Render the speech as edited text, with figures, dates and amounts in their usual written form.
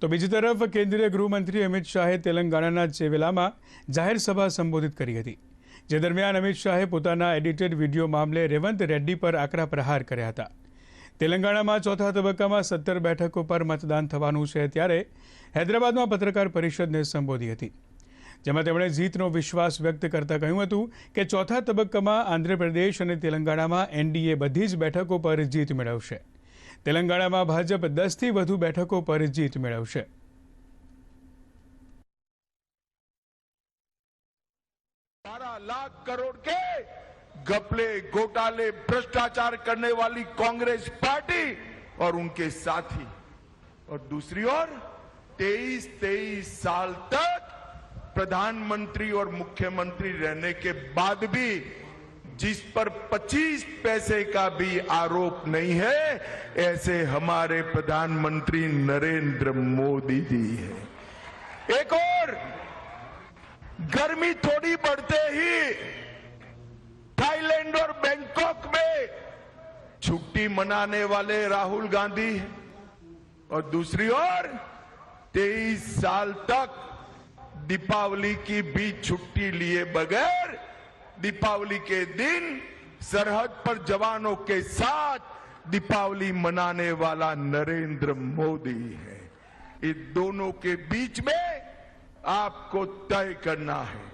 તો બીજી તરફ કેન્દ્રીય ગૃહમંત્રી અમિત શાહે તેલંગાણાના ચેવેલામાં જાહેર સભા સંબોધિત કરી હતી, જે દરમિયાન અમિત શાહે પોતાના એડિટેડ વિડીયો મામલે રેવંત રેડ્ડી પર આકરા પ્રહાર કર્યા હતા। તેલંગાણામાં ચોથા તબક્કામાં 17 બેઠકો પર મતદાન થવાનું છે, ત્યારે હૈદરાબાદમાં પત્રકાર પરિષદને સંબોધી હતી, જેમાં તેમણે જીતનો વિશ્વાસ વ્યક્ત કરતા કહ્યું હતું કે ચોથા તબક્કામાં આંધ્રપ્રદેશ અને તેલંગાણામાં એનડીએ બધી જ બેઠકો પર જીત મેળવશે। તેલંગાણામાં ભાજપ 10થી વધુ બેઠકો પર જીત મેળવશે। 12 लाख करोड़ के घपले, घोटाले, भ्रष्टाचार करने वाली कांग्रेस पार्टी और उनके साथी, और दूसरी ओर 23 साल तक प्रधानमंत्री और मुख्यमंत्री रहने के बाद भी जिस पर 25 पैसे का भी आरोप नहीं है, ऐसे हमारे प्रधानमंत्री नरेंद्र मोदी जी है। एक और, गर्मी थोड़ी बढ़ते ही थाईलैंड और बैंकॉक में छुट्टी मनाने वाले राहुल गांधी, और दूसरी ओर 23 साल तक दीपावली की भी छुट्टी लिए बगैर दीपावली के दिन सरहद पर जवानों के साथ दीपावली मनाने वाला नरेंद्र मोदी है। इन दोनों के बीच में आपको तय करना है।